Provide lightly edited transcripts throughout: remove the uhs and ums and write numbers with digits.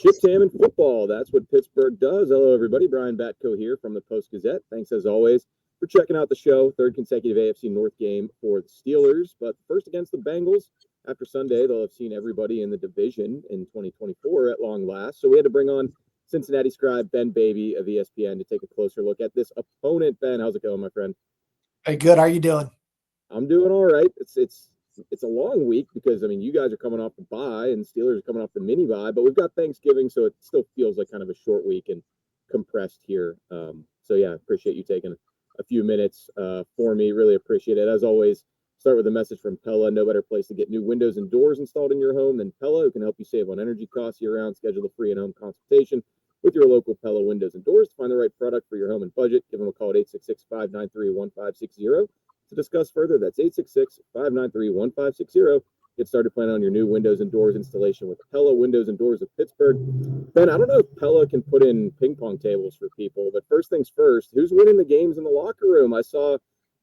Chip Tam and football. That's what Pittsburgh does. Hello, everybody. Brian Batko here from the Post-Gazette. Thanks, as always, for checking out the show. Third consecutive AFC North game for the Steelers. But first against the Bengals. After Sunday, they'll have seen everybody in the division in 2024 at long last. So we had to bring on Cincinnati scribe Ben Baby of ESPN to take a closer look at this opponent. Ben, how's it going, my friend? Hey, good. How are you doing? I'm doing all right. It's a long week because, I mean, you guys are coming off the bye and Steelers are coming off the mini bye, but we've got Thanksgiving, so it still feels like kind of a short week and compressed here. So, yeah, appreciate you taking a few minutes for me. Really appreciate it. As always, start with a message from Pella. No better place to get new windows and doors installed in your home than Pella, who can help you save on energy costs year-round. Schedule a free in-home consultation with your local Pella Windows and Doors to find the right product for your home and budget. Give them a call at 866-593-1560. To discuss further, that's 866-593-1560. Get started planning on your new windows and doors installation with Pella Windows and Doors of Pittsburgh. Ben, I don't know if Pella can put in ping pong tables for people, but first things first, who's winning the games in the locker room? I saw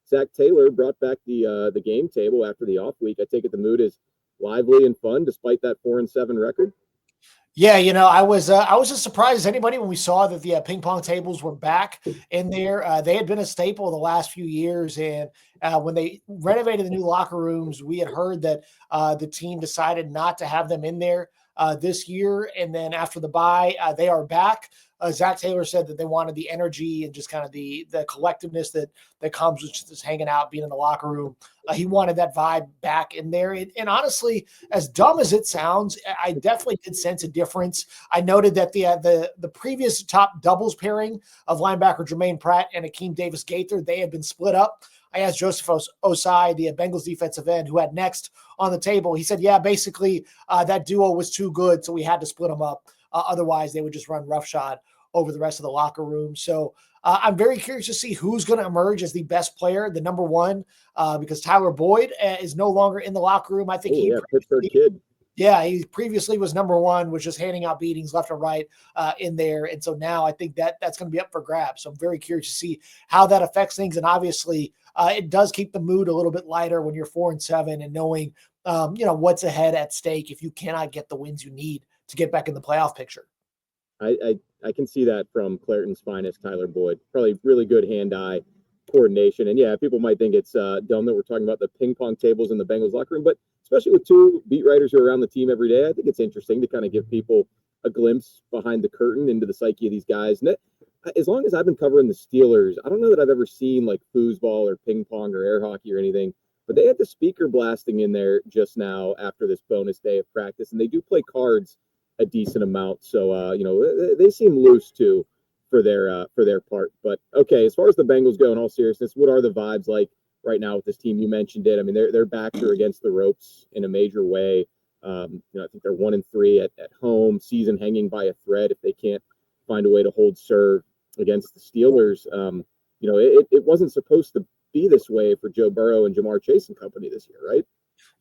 Zach Taylor brought back the game table after the off week. I take it the mood is lively and fun despite that 4-7 record. Yeah, I was just surprised as anybody when we saw that the ping pong tables were back in there. They had been a staple the last few years, and when they renovated the new locker rooms, we had heard that the team decided not to have them in there this year. And then after the bye, they are back. Zach Taylor said that they wanted the energy and just kind of the collectiveness that comes with just hanging out, being in the locker room. He wanted that vibe back in there. And honestly, as dumb as it sounds, I definitely did sense a difference. I noted that the previous top doubles pairing of linebacker Jermaine Pratt and Akeem Davis-Gaither, they had been split up. I asked Joseph Osai, the Bengals defensive end, who had next on the table. He said, yeah, basically that duo was too good, so we had to split them up. Otherwise, they would just run roughshod over the rest of the locker room. So I'm very curious to see who's going to emerge as the best player, the number one, because Tyler Boyd is no longer in the locker room. I think Pittsburgh kid. Yeah, he previously was number one, was just handing out beatings left and right in there. And so now I think that's going to be up for grabs. So I'm very curious to see how that affects things. And obviously it does keep the mood a little bit lighter when you're 4-7 and knowing, what's ahead at stake if you cannot get the wins you need to get back in the playoff picture. I can see that from Clareton's finest, Tyler Boyd. Probably really good hand-eye coordination. And, yeah, people might think it's dumb that we're talking about the ping pong tables in the Bengals locker room, but especially with two beat writers who are around the team every day, I think it's interesting to kind of give people a glimpse behind the curtain into the psyche of these guys. And as long as I've been covering the Steelers, I don't know that I've ever seen like foosball or ping pong or air hockey or anything, but they had the speaker blasting in there just now after this bonus day of practice, and they do play cards a decent amount. So, they seem loose too for their part. But okay, as far as the Bengals go, in all seriousness, what are the vibes like right now with this team? You mentioned it. I mean, their backs are against the ropes in a major way. I think they're 1-3 at home, season hanging by a thread if they can't find a way to hold serve against the Steelers. It wasn't supposed to be this way for Joe Burrow and Jamar Chase and company this year, right?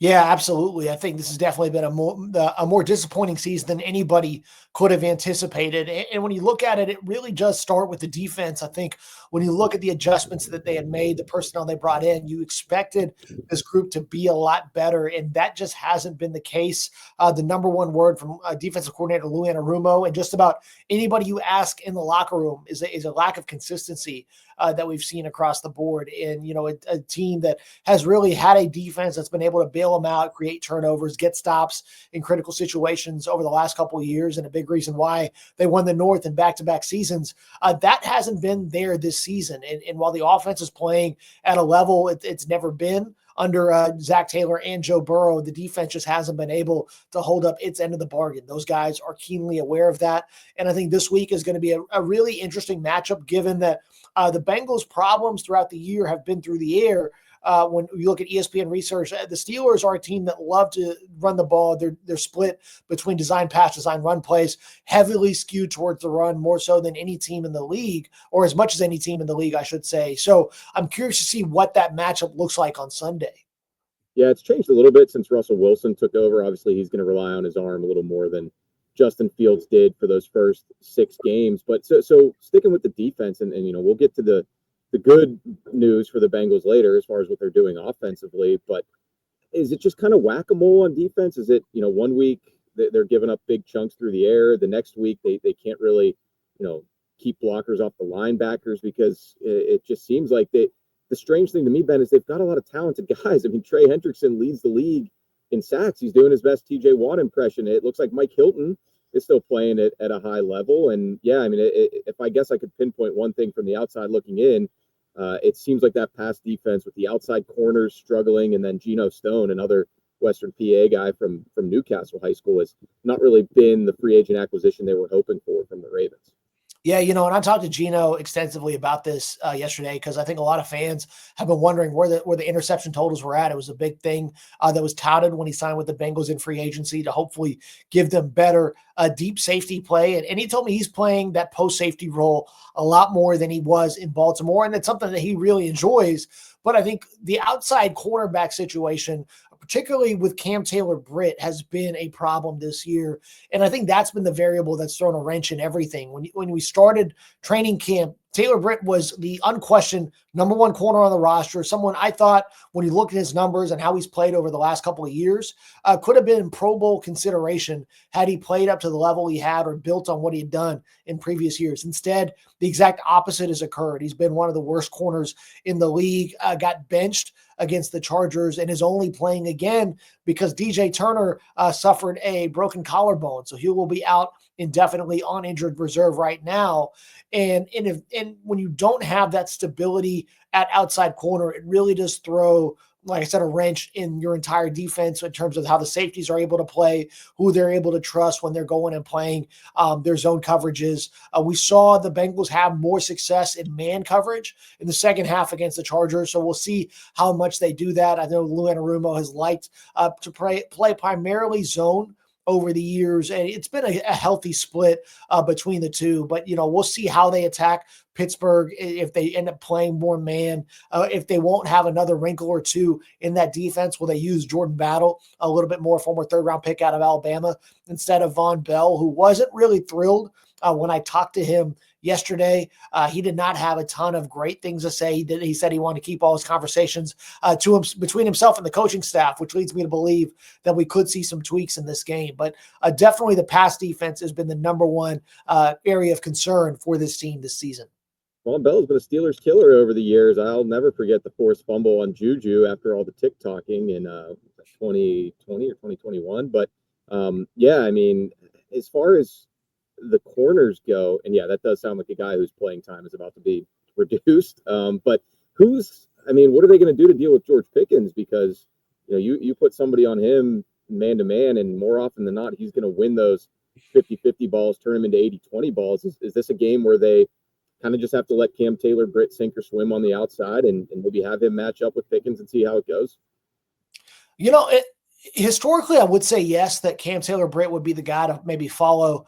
Yeah, absolutely. I think this has definitely been a more disappointing season than anybody could have anticipated. And when you look at it, it really does start with the defense. I think when you look at the adjustments that they had made, the personnel they brought in, you expected this group to be a lot better, and that just hasn't been the case. The number one word from defensive coordinator Lou Anarumo and just about anybody you ask in the locker room is a lack of consistency that we've seen across the board. And, a team that has really had a defense that's been able to bail them out, create turnovers, get stops in critical situations over the last couple of years. And a big reason why they won the North in back-to-back seasons, that hasn't been there this season. And while the offense is playing at a level it's never been under Zach Taylor and Joe Burrow, the defense just hasn't been able to hold up its end of the bargain. Those guys are keenly aware of that. And I think this week is going to be a really interesting matchup, given that the Bengals' problems throughout the year have been through the air. When you look at ESPN research, the Steelers are a team that love to run the ball. They're split between design pass, design run plays, heavily skewed towards the run, more so than any team in the league, or as much as any team in the league, I should say. So I'm curious to see what that matchup looks like on Sunday. Yeah, it's changed a little bit since Russell Wilson took over. Obviously, he's going to rely on his arm a little more than Justin Fields did for those first 6 games. But so sticking with the defense, and we'll get to the good news for the Bengals later as far as what they're doing offensively. But is it just kind of whack-a-mole on defense? Is it, 1 week they're giving up big chunks through the air. The next week, they can't really, keep blockers off the linebackers because it just seems like the strange thing to me, Ben, is they've got a lot of talented guys. I mean, Trey Hendrickson leads the league in sacks. He's doing his best TJ Watt impression. It looks like Mike Hilton is still playing it at a high level. And yeah, I mean, if I guess I could pinpoint one thing from the outside looking in, it seems like that pass defense with the outside corners struggling, and then Geno Stone, another Western PA guy from Newcastle High School, has not really been the free agent acquisition they were hoping for from the Ravens. Yeah, and I talked to Geno extensively about this yesterday because I think a lot of fans have been wondering where the interception totals were at. It was a big thing that was touted when he signed with the Bengals in free agency to hopefully give them better deep safety play. And he told me he's playing that post-safety role a lot more than he was in Baltimore, and it's something that he really enjoys. But I think the outside cornerback situation, particularly with Cam Taylor-Britt, has been a problem this year. And I think that's been the variable that's thrown a wrench in everything. When we started training camp, Taylor-Britt was the unquestioned number one corner on the roster, someone I thought, when you look at his numbers and how he's played over the last couple of years, could have been Pro Bowl consideration had he played up to the level he had or built on what he had done in previous years. Instead, the exact opposite has occurred. He's been one of the worst corners in the league, got benched against the Chargers, and is only playing again because DJ Turner suffered a broken collarbone. So he will be out indefinitely on injured reserve right now. And when you don't have that stability at outside corner, it really does throw, like I said, a wrench in your entire defense in terms of how the safeties are able to play, who they're able to trust when they're going and playing their zone coverages. We saw the Bengals have more success in man coverage in the second half against the Chargers, so we'll see how much they do that. I know Lou Anarumo has liked to play primarily zone over the years, and it's been a healthy split between the two. But, we'll see how they attack Pittsburgh if they end up playing more man, if they won't have another wrinkle or two in that defense. Will they use Jordan Battle a little bit more, former third-round pick out of Alabama, instead of Von Bell, who wasn't really thrilled when I talked to him yesterday? He did not have a ton of great things to say. He said he wanted to keep all his conversations to him, between himself and the coaching staff, which leads me to believe that we could see some tweaks in this game. But definitely the pass defense has been the number one area of concern for this team this season. Von Bell's been a Steelers killer over the years. I'll never forget the forced fumble on Juju after all the tick-tocking in 2020 or 2021. But, yeah, I mean, as far as the corners go, and yeah, that does sound like a guy whose playing time is about to be reduced. But what are they going to do to deal with George Pickens? Because, you put somebody on him man-to-man, and more often than not, he's going to win those 50-50 balls, turn them into 80-20 balls. Is this a game where they kind of just have to let Cam Taylor-Britt sink or swim on the outside and maybe have him match up with Pickens and see how it goes? Historically, I would say yes, that Cam Taylor-Britt would be the guy to maybe follow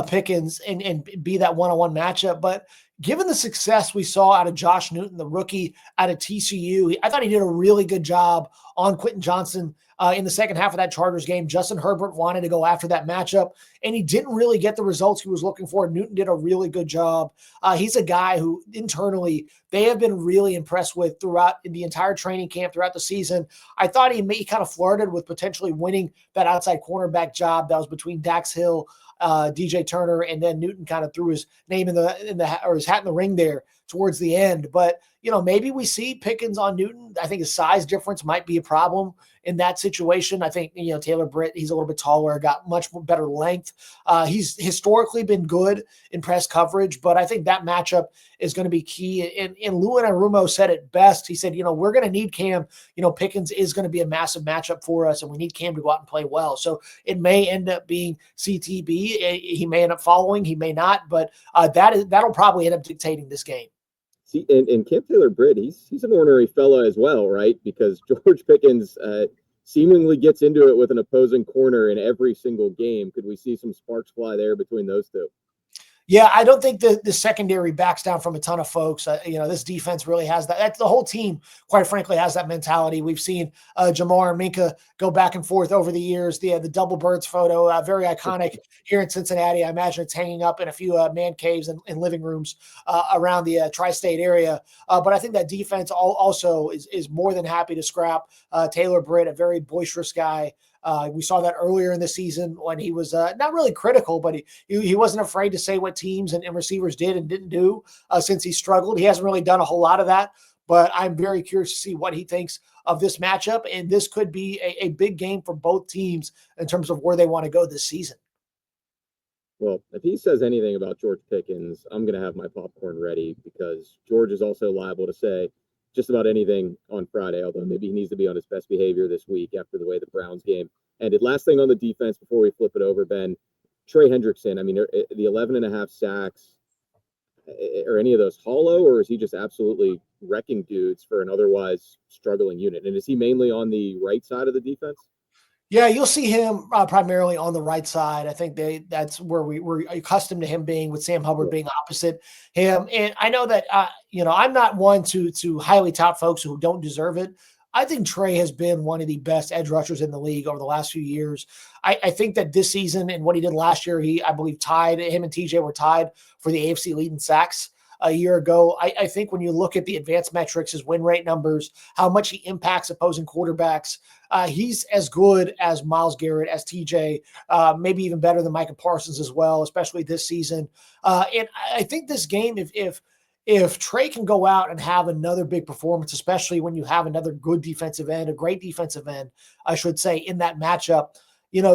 Pickens and be that one-on-one matchup. But given the success we saw out of Josh Newton, the rookie out of TCU, I thought he did a really good job on Quentin Johnson in the second half of that Chargers game. Justin Herbert wanted to go after that matchup, and he didn't really get the results he was looking for. Newton did a really good job. He's a guy who internally they have been really impressed with throughout the entire training camp, throughout the season. I thought he kind of flirted with potentially winning that outside cornerback job that was between Dax Hill, DJ Turner, and then Newton kind of threw his name his hat in the ring there towards the end. But maybe we see Pickens on Newton. I think his size difference might be a problem in that situation. I think Taylor-Britt, he's a little bit taller, got much better length. He's historically been good in press coverage, but I think that matchup is going to be key. And Lou Anarumo said it best. He said, we're going to need Cam. Pickens is going to be a massive matchup for us, and we need Cam to go out and play well. So it may end up being CTB. He may end up following, he may not, but that'll probably end up dictating this game. See, and Cam Taylor-Britt, he's an ornery fella as well, right? Because George Pickens seemingly gets into it with an opposing corner in every single game. Could we see some sparks fly there between those two? Yeah, I don't think the secondary backs down from a ton of folks. This defense really has that. The whole team, quite frankly, has that mentality. We've seen Jamar and Minkah go back and forth over the years. The double birds photo, very iconic here in Cincinnati. I imagine it's hanging up in a few man caves and living rooms around the tri-state area. But I think that defense also is more than happy to scrap Taylor-Britt, a very boisterous guy. We saw that earlier in the season when he was not really critical, but he wasn't afraid to say what teams and receivers did and didn't do since he struggled. He hasn't really done a whole lot of that, but I'm very curious to see what he thinks of this matchup. And this could be a big game for both teams in terms of where they want to go this season. Well, if he says anything about George Pickens, I'm going to have my popcorn ready, because George is also liable to say just about anything on Friday, although maybe he needs to be on his best behavior this week after the way the Browns game ended. Last thing on the defense before we flip it over, Ben, Trey Hendrickson. I mean, the 11.5 sacks, are any of those hollow, or is he just absolutely wrecking dudes for an otherwise struggling unit? And is he mainly on the right side of the defense? Yeah, you'll see him primarily on the right side. I think that's where we're accustomed to him being, with Sam Hubbard being opposite him. And I know that, I'm not one to highly tout folks who don't deserve it. I think Trey has been one of the best edge rushers in the league over the last few years. I think that this season and what he did last year, I believe him and TJ were tied for the AFC lead in sacks a year ago. I think when you look at the advanced metrics, his win rate numbers, how much he impacts opposing quarterbacks, he's as good as Myles Garrett, as TJ, maybe even better than Micah Parsons as well, especially this season. And I think this game, if Trey can go out and have another big performance, especially when you have another good defensive end, a great defensive end, I should say, in that matchup.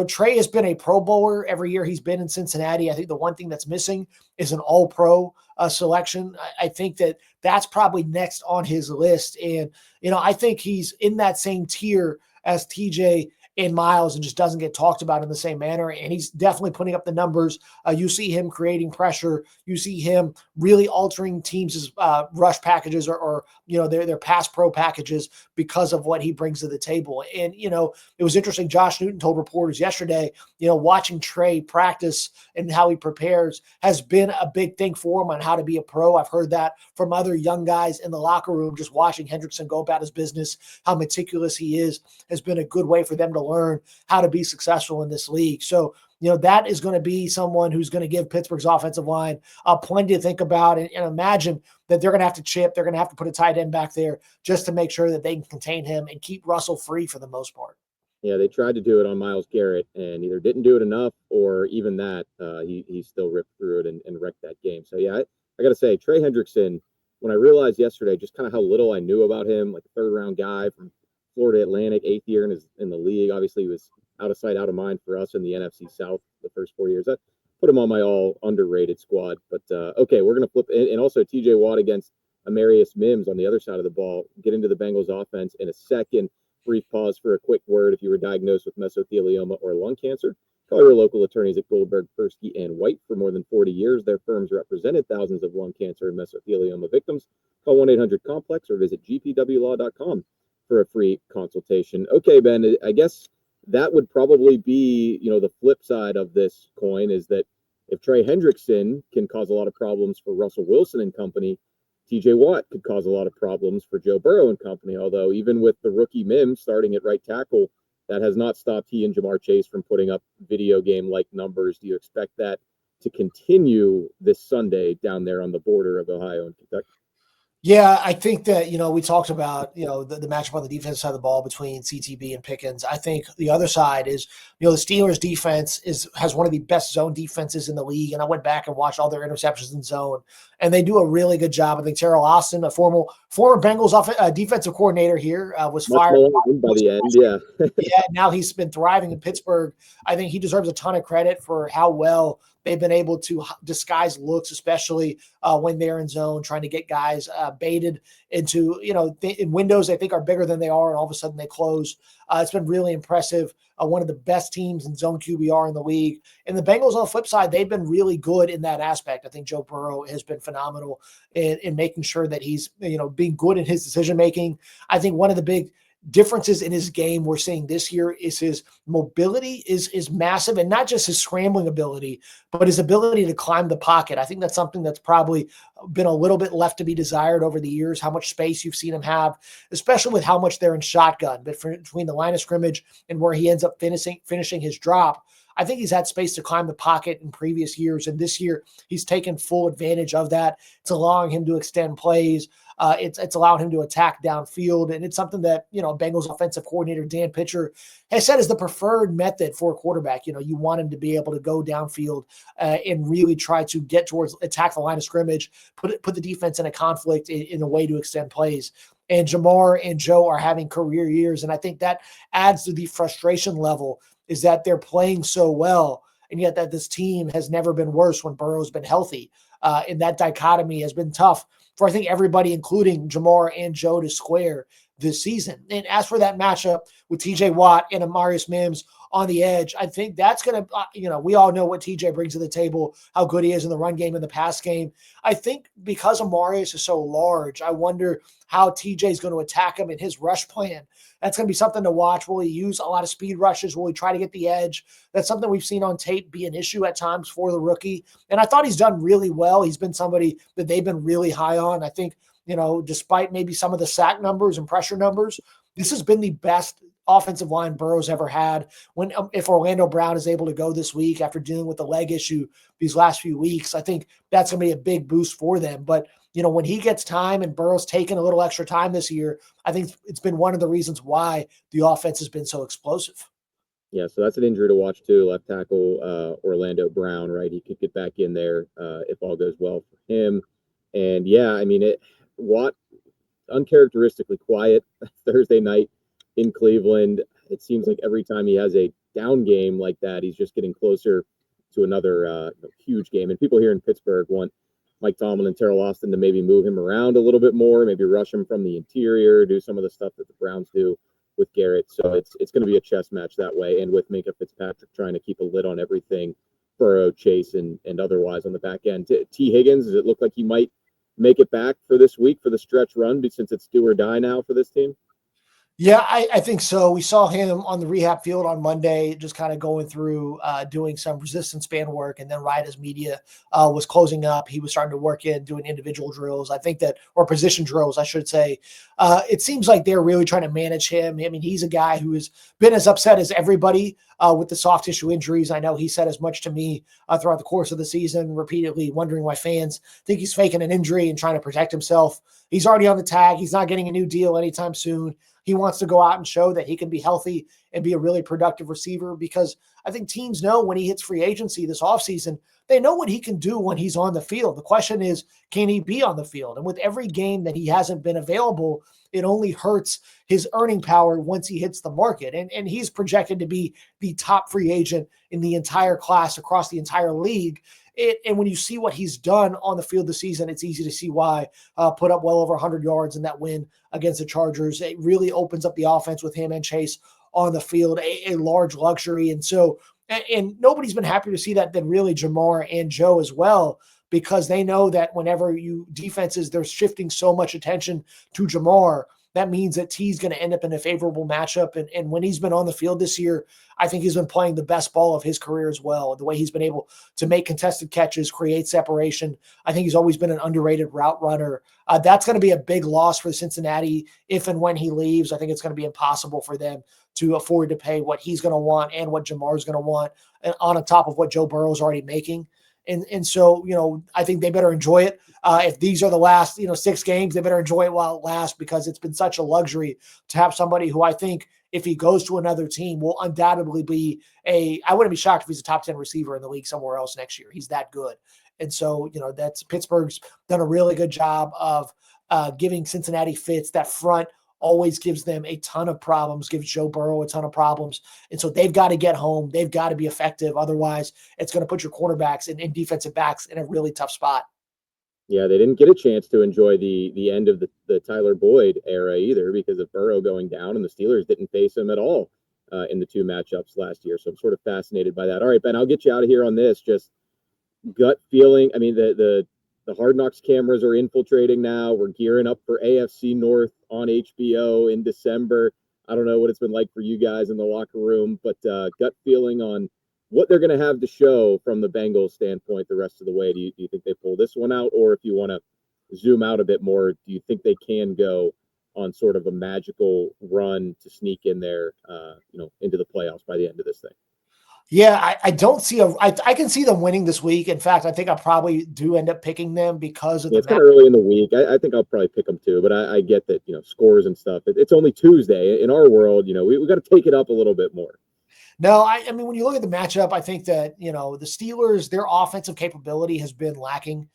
Trey has been a Pro Bowler every year he's been in Cincinnati. I think the one thing that's missing is an All-Pro selection. I think that's probably next on his list. And, I think he's in that same tier as TJ and Myles and just doesn't get talked about in the same manner. And he's definitely putting up the numbers. You see him creating pressure. You see him really altering teams' rush packages or their pass pro packages because of what he brings to the table. And, it was interesting. Josh Newton told reporters yesterday, watching Trey practice and how he prepares has been a big thing for him on how to be a pro. I've heard that from other young guys in the locker room, just watching Hendrickson go about his business, how meticulous he is, has been a good way for them to learn how to be successful in this league. So, that is going to be someone who's going to give Pittsburgh's offensive line plenty to think about, and imagine that they're going to have to chip. They're going to have to put a tight end back there just to make sure that they can contain him and keep Russell free for the most part. Yeah, they tried to do it on Myles Garrett and either didn't do it enough, or even that, he still ripped through it and wrecked that game. So, yeah, I got to say, Trey Hendrickson, when I realized yesterday just kind of how little I knew about him, like a third-round guy from Florida Atlantic, 8th year in the league. Obviously, he was out of sight, out of mind for us in the NFC South the first 4 years. I put him on my all underrated squad. But, okay, we're going to flip. And also TJ Watt against Amarius Mims on the other side of the ball. Get into the Bengals offense in a second. Brief pause for a quick word. If you were diagnosed with mesothelioma or lung cancer, call your local attorneys at Goldberg, Persky, and White. For more than 40 years, their firms represented thousands of lung cancer and mesothelioma victims. Call 1-800-COMPLEX or visit gpwlaw.com for a free consultation. Okay, Ben, I guess that would probably be, the flip side of this coin, is that if Trey Hendrickson can cause a lot of problems for Russell Wilson and company, TJ Watt could cause a lot of problems for Joe Burrow and company. Although even with the rookie Mims starting at right tackle, that has not stopped he and Jamar Chase from putting up video game-like numbers. Do you expect that to continue this Sunday down there on the border of Ohio and Kentucky? Yeah, I think that, we talked about, the matchup on the defensive side of the ball between CTB and Pickens. I think the other side is, the Steelers defense has one of the best zone defenses in the league. And I went back and watched all their interceptions in zone, and they do a really good job. I think Terrell Austin, a former Bengals defensive coordinator here, was fired by the end. Yeah. Yeah, now he's been thriving in Pittsburgh. I think he deserves a ton of credit for how well they've been able to disguise looks, especially when they're in zone, trying to get guys baited into, in windows they think are bigger than they are, and all of a sudden they close. It's been really impressive. One of the best teams in zone QBR in the league. And the Bengals, on the flip side, they've been really good in that aspect. I think Joe Burrow has been phenomenal in making sure that he's, being good in his decision-making. I think one of the big differences in his game we're seeing this year is his mobility is massive, and not just his scrambling ability, but his ability to climb the pocket. I think that's something that's probably been a little bit left to be desired over the years, how much space you've seen him have, especially with how much they're in shotgun. But between the line of scrimmage and where he ends up finishing his drop, I think he's had space to climb the pocket in previous years. And this year, he's taken full advantage of that. It's allowing him to extend plays. It's allowed him to attack downfield. And it's something that, Bengals offensive coordinator Dan Pitcher has said is the preferred method for a quarterback. You want him to be able to go downfield and really try to get towards attack the line of scrimmage, put the defense in a conflict in a way to extend plays. And Jamar and Joe are having career years. And I think that adds to the frustration level, is that they're playing so well, and yet that this team has never been worse when Burrow's been healthy. And that dichotomy has been tough for, I think, everybody, including Jamar and Joe, to square this season. And as for that matchup with TJ Watt and Amarius Mims on the edge, I think that's going to, we all know what TJ brings to the table, how good he is in the run game and the pass game. I think because Amarius is so large, I wonder how TJ is going to attack him in his rush plan. That's going to be something to watch. Will he use a lot of speed rushes? Will he try to get the edge? That's something we've seen on tape be an issue at times for the rookie. And I thought he's done really well. He's been somebody that they've been really high on. I think, despite maybe some of the sack numbers and pressure numbers, this has been the best offensive line Burrow's ever had. If Orlando Brown is able to go this week after dealing with the leg issue these last few weeks, I think that's going to be a big boost for them. But, when he gets time, and Burrow's taken a little extra time this year, I think it's been one of the reasons why the offense has been so explosive. Yeah, so that's an injury to watch too. Left tackle Orlando Brown, right? He could get back in there if all goes well for him. And yeah, I mean, Watt uncharacteristically quiet Thursday night in Cleveland. It seems like every time he has a down game like that, he's just getting closer to another huge game. And people here in Pittsburgh want Mike Tomlin and Terrell Austin to maybe move him around a little bit more, maybe rush him from the interior, do some of the stuff that the Browns do with Garrett. So it's going to be a chess match that way. And with Minkah Fitzpatrick trying to keep a lid on everything, Burrow, Chase, and otherwise on the back end. Tee Higgins, does it look like he might make it back for this week for the stretch run, since it's do or die now for this team? Yeah, I think so. We saw him on the rehab field on Monday, just kind of going through doing some resistance band work. And then right as media was closing up, he was starting to work in doing individual drills. I think or position drills, I should say. It seems like they're really trying to manage him. I mean, he's a guy who has been as upset as everybody with the soft tissue injuries. I know he said as much to me throughout the course of the season, repeatedly wondering why fans think he's faking an injury and trying to protect himself. He's already on the tag. He's not getting a new deal anytime soon. He wants to go out and show that he can be healthy and be a really productive receiver, because I think teams know when he hits free agency this offseason, they know what he can do when he's on the field. The question is, can he be on the field? And with every game that he hasn't been available, it only hurts his earning power once he hits the market. And he's projected to be the top free agent in the entire class across the entire league. And when you see what he's done on the field this season, it's easy to see why. Put up well over 100 yards in that win against the Chargers. It really opens up the offense with him and Chase on the field, a large luxury. And so, and nobody's been happier to see that than really Jamar and Joe as well, because they know that whenever defenses, they're shifting so much attention to Jamar, that means that T's going to end up in a favorable matchup. And when he's been on the field this year, I think he's been playing the best ball of his career as well. The way he's been able to make contested catches, create separation. I think he's always been an underrated route runner. That's going to be a big loss for Cincinnati if and when he leaves. I think it's going to be impossible for them to afford to pay what he's going to want and what Jamar's going to want, and on top of what Joe Burrow's already making. And so, I think they better enjoy it. If these are the last, 6 games, they better enjoy it while it lasts, because it's been such a luxury to have somebody who I think, if he goes to another team, will undoubtedly be I wouldn't be shocked if he's a top 10 receiver in the league somewhere else next year. He's that good. And so, that's Pittsburgh's done a really good job of giving Cincinnati fits. That front always gives them a ton of problems, gives Joe Burrow a ton of problems. And so they've got to get home. They've got to be effective. Otherwise, it's going to put your quarterbacks and defensive backs in a really tough spot. Yeah, they didn't get a chance to enjoy the end of the Tyler Boyd era either, because of Burrow going down, and the Steelers didn't face him at all in the 2 matchups last year. So I'm sort of fascinated by that. All right, Ben, I'll get you out of here on this. Just gut feeling. I mean, the Hard Knocks cameras are infiltrating now. We're gearing up for AFC North on HBO in December. I don't know what it's been like for you guys in the locker room, but gut feeling on what they're going to have to show from the Bengals standpoint the rest of the way. Do you think they pull this one out? Or if you want to zoom out a bit more, do you think they can go on sort of a magical run to sneak in there, into the playoffs by the end of this thing? Yeah, I don't see I can see them winning this week. In fact, I think I probably do end up picking them because of Yeah, the it's kind of early in the week. I think I'll probably pick them too, but I get that, scores and stuff. It's only Tuesday. In our world, we got to take it up a little bit more. No, I mean, when you look at the matchup, I think that, the Steelers, their offensive capability has been lacking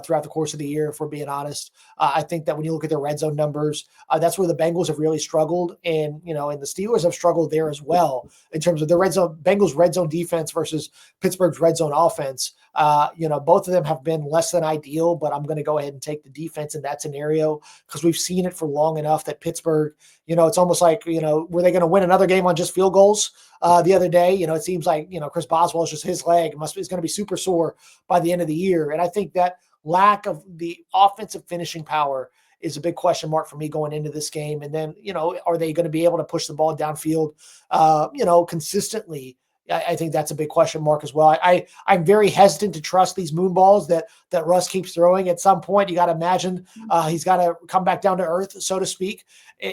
throughout the course of the year, if we're being honest. I think that when you look at their red zone numbers, that's where the Bengals have really struggled. And the Steelers have struggled there as well in terms of the Bengals red zone defense versus Pittsburgh's red zone offense. Both of them have been less than ideal, but I'm going to go ahead and take the defense in that scenario because we've seen it for long enough that Pittsburgh, it's almost like, were they going to win another game on just field goals? The other day, it seems like, Chris Boswell is just his leg is going to be super sore by the end of the year. And I think that lack of the offensive finishing power is a big question mark for me going into this game. And then, are they going to be able to push the ball downfield, consistently? I think that's a big question mark as well. I'm very hesitant to trust these moon balls that Russ keeps throwing. At some point, you got to imagine he's got to come back down to earth, so to speak.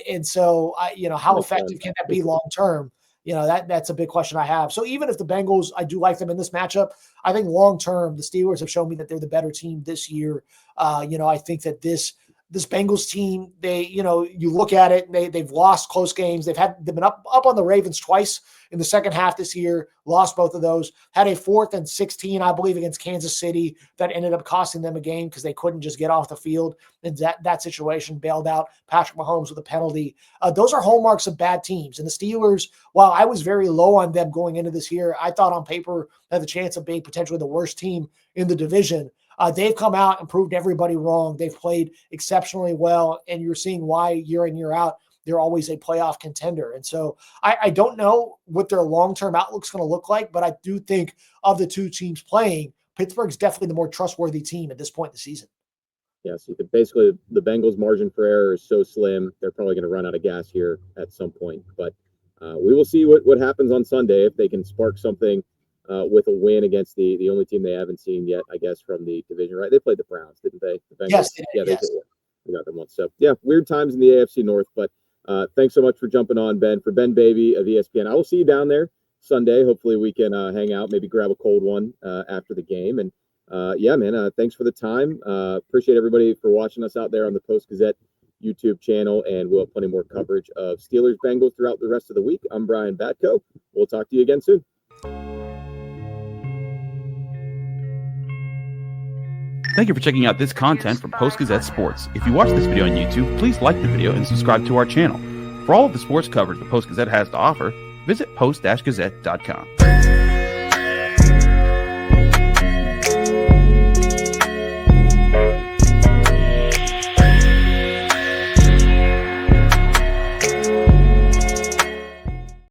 And so, how effective can that be long term? That's a big question I have. So even if the Bengals, I do like them in this matchup, I think long term, the Steelers have shown me that they're the better team this year. I think that this Bengals team, you look at it, they've lost close games. They've been up on the Ravens twice in the second half this year, lost both of those, had a 4th and 16, I believe, against Kansas City that ended up costing them a game because they couldn't just get off the field. And that situation bailed out Patrick Mahomes with a penalty. Those are hallmarks of bad teams. And the Steelers, while I was very low on them going into this year, I thought on paper had the chance of being potentially the worst team in the division. They've come out and proved everybody wrong. They've played exceptionally well, and you're seeing why year in, year out, they're always a playoff contender. And so I don't know what their long-term outlook's going to look like, but I do think of the two teams playing, Pittsburgh's definitely the more trustworthy team at this point in the season. Yeah, so basically the Bengals' margin for error is so slim, they're probably going to run out of gas here at some point. But we will see what happens on Sunday if they can spark something with a win against the only team they haven't seen yet, I guess, from the division, right? They played the Browns, didn't they? The Bengals? Yes, they did. Yes. We got them once. So, yeah, weird times in the AFC North. But thanks so much for jumping on, Ben. For Ben Baby of ESPN, I will see you down there Sunday. Hopefully we can hang out, maybe grab a cold one after the game. And, yeah, man, thanks for the time. Appreciate everybody for watching us out there on the Post-Gazette YouTube channel. And we'll have plenty more coverage of Steelers-Bengals throughout the rest of the week. I'm Brian Batko. We'll talk to you again soon. Thank you for checking out this content from Post-Gazette Sports. If you watch this video on YouTube, please like the video and subscribe to our channel. For all of the sports coverage the Post-Gazette has to offer, visit post-gazette.com.